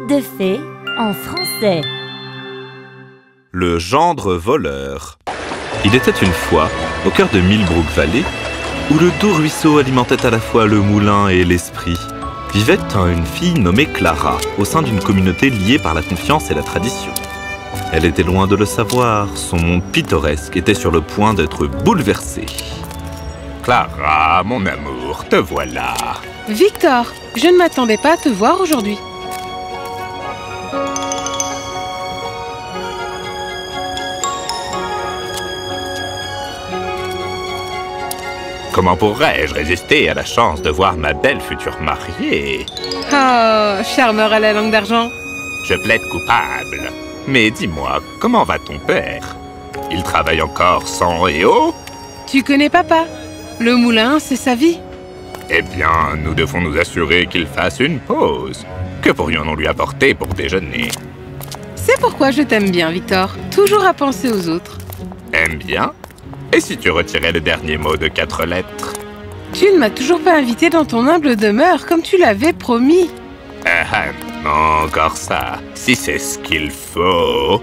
de fées en français. Le gendre voleur. Il était une fois, au cœur de Millbrook Valley, où le doux ruisseau alimentait à la fois le moulin et l'esprit, vivait une fille nommée Clara, au sein d'une communauté liée par la confiance et la tradition. Elle était loin de le savoir, son monde pittoresque était sur le point d'être bouleversé. Clara, mon amour, te voilà. Victor, je ne m'attendais pas à te voir aujourd'hui. Comment pourrais-je résister à la chance de voir ma belle future mariée? Oh, charmeur à la langue d'argent. Je plaide coupable. Mais dis-moi, comment va ton père? Il travaille encore sang et eau? Tu connais papa? Le moulin, c'est sa vie. Eh bien, nous devons nous assurer qu'il fasse une pause. Que pourrions-nous lui apporter pour déjeuner? C'est pourquoi je t'aime bien, Victor. Toujours à penser aux autres. Aime bien? Et si tu retirais le dernier mot de 4 lettres? Tu ne m'as toujours pas invité dans ton humble demeure, comme tu l'avais promis. Non, encore ça. Si c'est ce qu'il faut...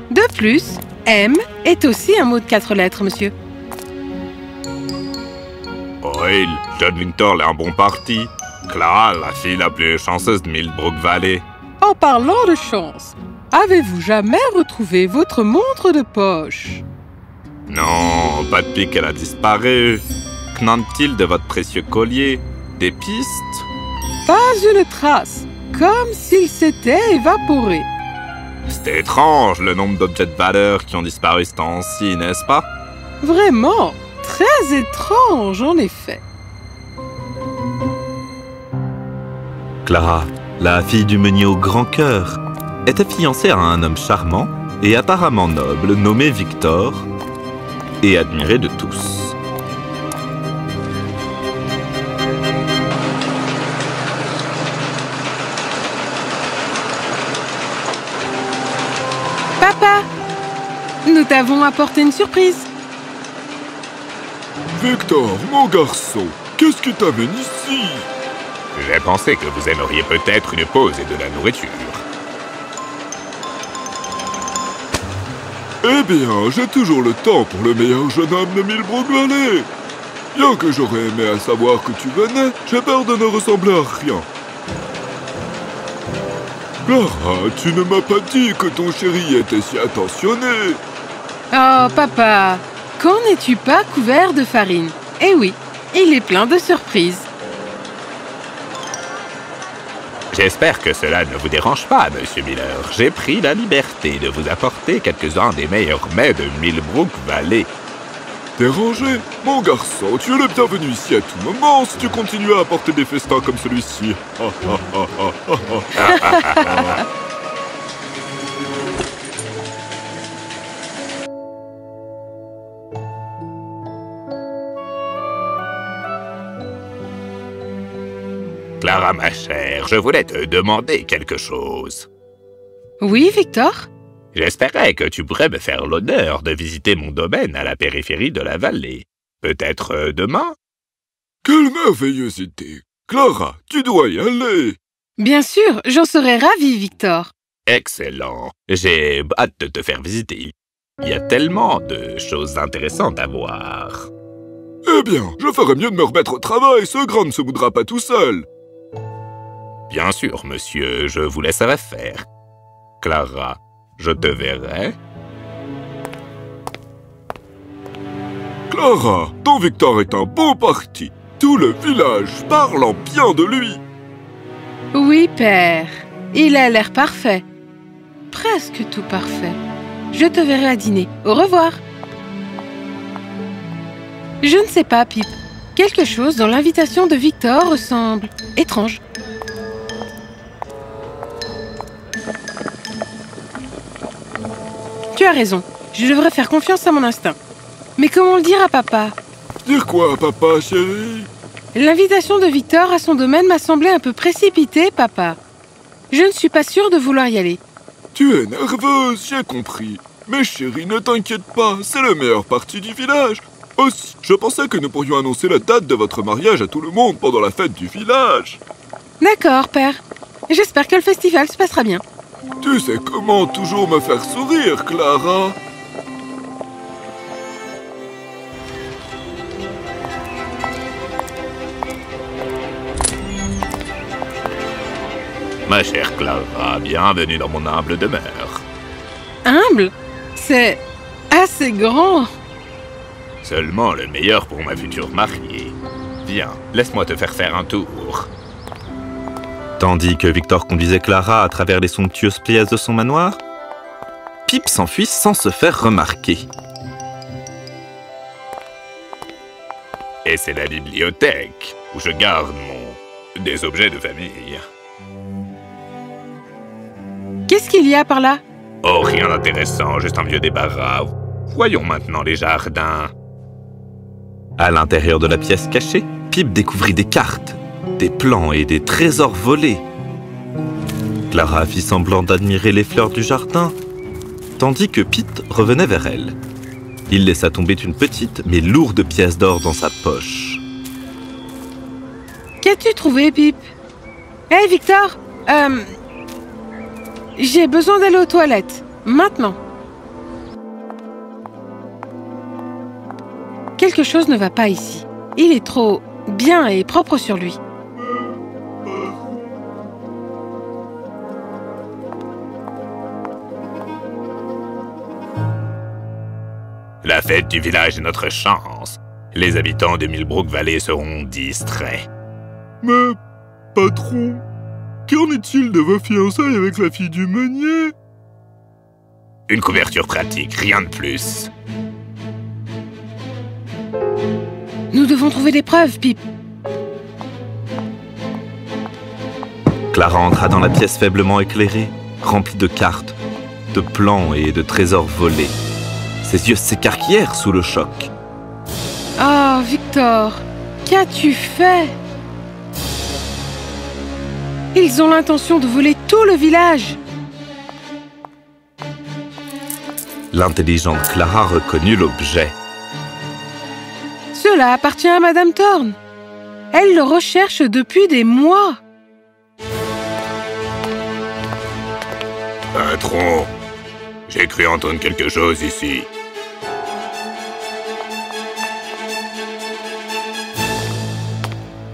De plus, M est aussi un mot de 4 lettres, monsieur. Oil, John Winter est un bon parti. Clara, la fille la plus chanceuse de Millbrook Valley. En parlant de chance, avez-vous jamais retrouvé votre montre de poche? Non, pas depuis qu'elle a disparu. Qu'en est-il de votre précieux collier? Des pistes? Pas une trace, comme s'il s'était évaporé. C'est étrange le nombre d'objets de valeur qui ont disparu ce temps-ci, n'est-ce pas? Vraiment, très étrange en effet. Clara, la fille du meunier au grand cœur, était fiancée à un homme charmant et apparemment noble nommé Victor, et admiré de tous. Papa, nous t'avons apporté une surprise. Victor, mon garçon, qu'est-ce qui t'amène ici? J'ai pensé que vous aimeriez peut-être une pause et de la nourriture. Eh bien, j'ai toujours le temps pour le meilleur jeune homme de Millbrook Valley. Bien que j'aurais aimé à savoir que tu venais, j'ai peur de ne ressembler à rien. Clara, tu ne m'as pas dit que ton chéri était si attentionné. Oh, papa, qu'en es-tu pas couvert de farine? Eh oui, il est plein de surprises. J'espère que cela ne vous dérange pas, Monsieur Miller. J'ai pris la liberté de vous apporter quelques-uns des meilleurs mets de Millbrook Valley. Dérangé? Mon garçon, tu es le bienvenu ici à tout moment si tu continues à apporter des festins comme celui-ci. Clara, ma chère, je voulais te demander quelque chose. Oui, Victor? J'espérais que tu pourrais me faire l'honneur de visiter mon domaine à la périphérie de la vallée. Peut-être demain? Quelle merveilleuse idée! Clara, tu dois y aller! Bien sûr, j'en serais ravie, Victor. Excellent. J'ai hâte de te faire visiter. Il y a tellement de choses intéressantes à voir. Eh bien, je ferais mieux de me remettre au travail, ce grand ne se voudra pas tout seul. Bien sûr, monsieur, je vous laisserai faire. Clara, je te verrai. Clara, ton Victor est un bon parti. Tout le village parle en bien de lui. Oui, père. Il a l'air parfait. Presque tout parfait. Je te verrai à dîner. Au revoir. Je ne sais pas, Pip. Quelque chose dans l'invitation de Victor semble étrange. Tu as raison. Je devrais faire confiance à mon instinct. Mais comment le dire à papa? Dire quoi, papa, chérie? L'invitation de Victor à son domaine m'a semblé un peu précipitée, papa. Je ne suis pas sûre de vouloir y aller. Tu es nerveuse, j'ai compris. Mais chérie, ne t'inquiète pas, c'est le meilleur parti du village. Aussi, je pensais que nous pourrions annoncer la date de votre mariage à tout le monde pendant la fête du village. D'accord, père. J'espère que le festival se passera bien. Tu sais comment toujours me faire sourire, Clara. Ma chère Clara, bienvenue dans mon humble demeure. Humble? C'est assez grand. Seulement le meilleur pour ma future mariée. Viens, laisse-moi te faire un tour. Tandis que Victor conduisait Clara à travers les somptueuses pièces de son manoir, Pip s'enfuit sans se faire remarquer. Et c'est la bibliothèque, où je garde des objets de famille. Qu'est-ce qu'il y a par là? Oh, rien d'intéressant, juste un vieux débarras. Voyons maintenant les jardins. À l'intérieur de la pièce cachée, Pip découvrit des cartes, des plans et des trésors volés. Clara fit semblant d'admirer les fleurs du jardin, tandis que Pete revenait vers elle. Il laissa tomber une petite mais lourde pièce d'or dans sa poche. Qu'as-tu trouvé, Pip? Hé, Victor, j'ai besoin d'aller aux toilettes, maintenant. Quelque chose ne va pas ici. Il est trop bien et propre sur lui. La fête du village est notre chance. Les habitants de Millbrook Valley seront distraits. Mais, patron, qu'en est-il de vos fiançailles avec la fille du meunier? Une couverture pratique, rien de plus. Nous devons trouver des preuves, Pip. Clara entra dans la pièce faiblement éclairée, remplie de cartes, de plans et de trésors volés. Ses yeux s'écarquillèrent sous le choc. Oh, Victor, qu'as-tu fait? Ils ont l'intention de voler tout le village. L'intelligente Clara reconnut l'objet. Cela appartient à Madame Thorne. Elle le recherche depuis des mois. Patron, j'ai cru entendre quelque chose ici.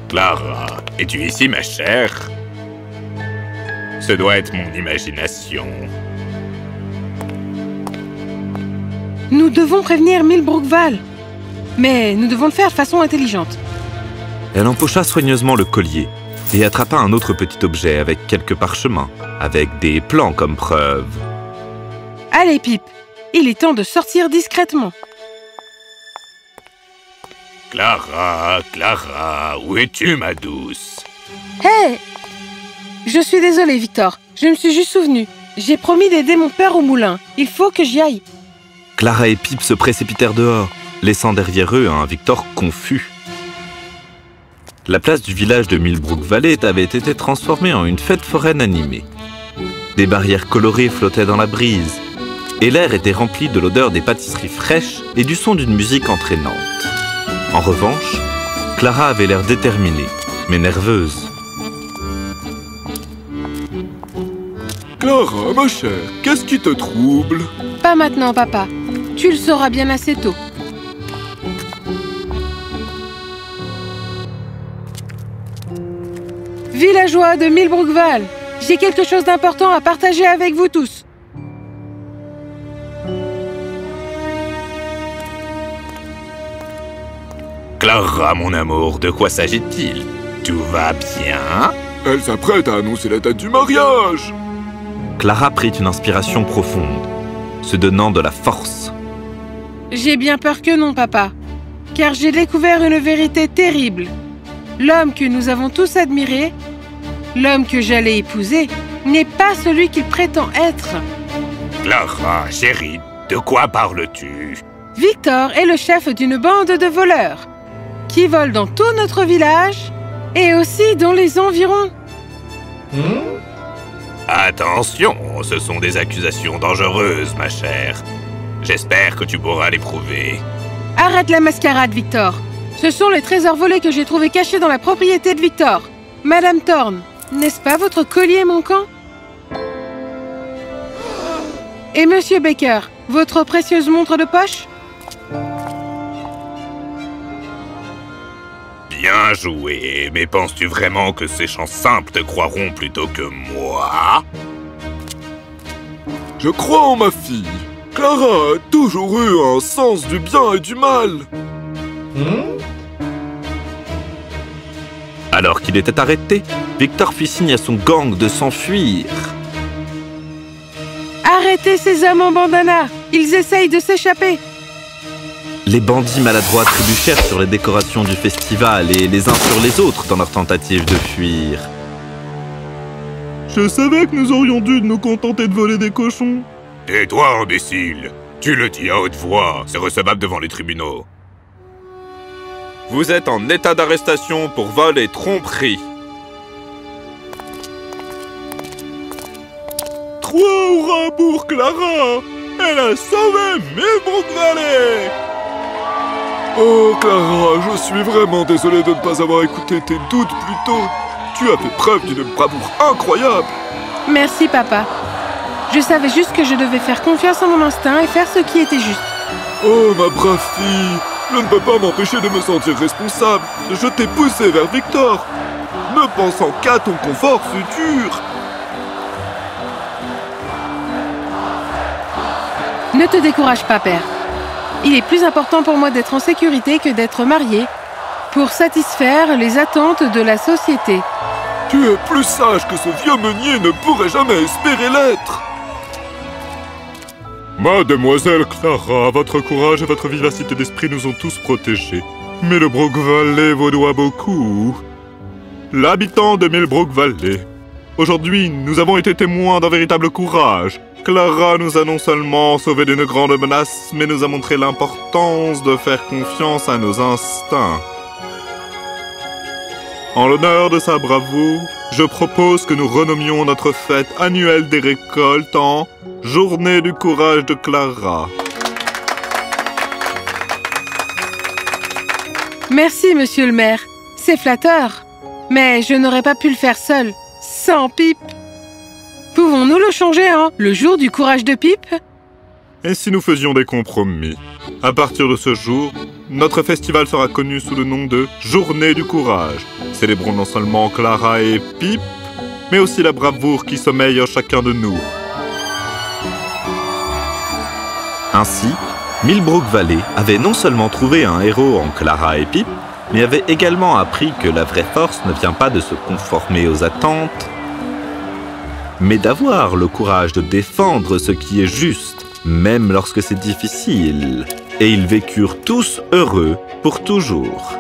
Clara, es-tu ici, ma chère? Ce doit être mon imagination. Nous devons prévenir Millbrook Valley. Mais nous devons le faire de façon intelligente. Elle empocha soigneusement le collier et attrapa un autre petit objet avec quelques parchemins, avec des plans comme preuve. Allez, Pip, il est temps de sortir discrètement. Clara, Clara, où es-tu, ma douce? Hé! Je suis désolée, Victor. Je me suis juste souvenu. J'ai promis d'aider mon père au moulin. Il faut que j'y aille. Clara et Pip se précipitèrent dehors, laissant derrière eux un Victor confus. La place du village de Millbrook Valley avait été transformée en une fête foraine animée. Des barrières colorées flottaient dans la brise, et l'air était rempli de l'odeur des pâtisseries fraîches et du son d'une musique entraînante. En revanche, Clara avait l'air déterminée, mais nerveuse. Clara, ma chère, qu'est-ce qui te trouble? Pas maintenant, papa. Tu le sauras bien assez tôt. Villageois de Millbrook Valley, j'ai quelque chose d'important à partager avec vous tous. Clara, mon amour, de quoi s'agit-il? Tout va bien? Elle s'apprête à annoncer la date du mariage. Clara prit une inspiration profonde, se donnant de la force. J'ai bien peur que non, papa, car j'ai découvert une vérité terrible. L'homme que nous avons tous admiré, l'homme que j'allais épouser, n'est pas celui qu'il prétend être. Clara, chérie, de quoi parles-tu? Victor est le chef d'une bande de voleurs qui volent dans tout notre village et aussi dans les environs. Attention, ce sont des accusations dangereuses, ma chère. J'espère que tu pourras les prouver. Arrête la mascarade, Victor. Ce sont les trésors volés que j'ai trouvés cachés dans la propriété de Victor, Madame Thorne. N'est-ce pas votre collier manquant? Et Monsieur Baker, votre précieuse montre de poche? Bien joué, mais penses-tu vraiment que ces gens simples te croiront plutôt que moi? Je crois en ma fille. Clara a toujours eu un sens du bien et du mal. Alors qu'il était arrêté, Victor fit signe à son gang de s'enfuir. Arrêtez ces hommes en bandana! Ils essayent de s'échapper! Les bandits maladroits trébuchèrent sur les décorations du festival et les uns sur les autres dans leur tentative de fuir. Je savais que nous aurions dû nous contenter de voler des cochons. Tais-toi, imbécile! Tu le dis à haute voix, c'est recevable devant les tribunaux. Vous êtes en état d'arrestation pour vol et tromperie. 3 hurrahs pour Clara! Elle a sauvé Millbrook Valley! Oh Clara, je suis vraiment désolé de ne pas avoir écouté tes doutes plus tôt. Tu as fait preuve d'une bravoure incroyable. Merci, papa. Je savais juste que je devais faire confiance à mon instinct et faire ce qui était juste. Oh ma brave fille, je ne peux pas m'empêcher de me sentir responsable. Je t'ai poussé vers Victor, ne pensant qu'à ton confort futur. Ne te décourage pas, père. Il est plus important pour moi d'être en sécurité que d'être marié, pour satisfaire les attentes de la société. Tu es plus sage que ce vieux meunier ne pourrait jamais espérer l'être. Mademoiselle Clara, votre courage et votre vivacité d'esprit nous ont tous protégés. Millbrook Valley vous doit beaucoup. L'habitant de Millbrook Valley. Aujourd'hui, nous avons été témoins d'un véritable courage. Clara nous a non seulement sauvés d'une grande menace, mais nous a montré l'importance de faire confiance à nos instincts. En l'honneur de sa bravoure, je propose que nous renommions notre fête annuelle des récoltes en Journée du courage de Clara. Merci, monsieur le maire. C'est flatteur. Mais je n'aurais pas pu le faire seul, sans Pip. Pouvons-nous le changer en le jour du courage de Pip? Et si nous faisions des compromis? À partir de ce jour, notre festival sera connu sous le nom de Journée du courage. Célébrons non seulement Clara et Pip, mais aussi la bravoure qui sommeille en chacun de nous. Ainsi, Millbrook Valley avait non seulement trouvé un héros en Clara et Pip, mais avait également appris que la vraie force ne vient pas de se conformer aux attentes, mais d'avoir le courage de défendre ce qui est juste, même lorsque c'est difficile. Et ils vécurent tous heureux pour toujours.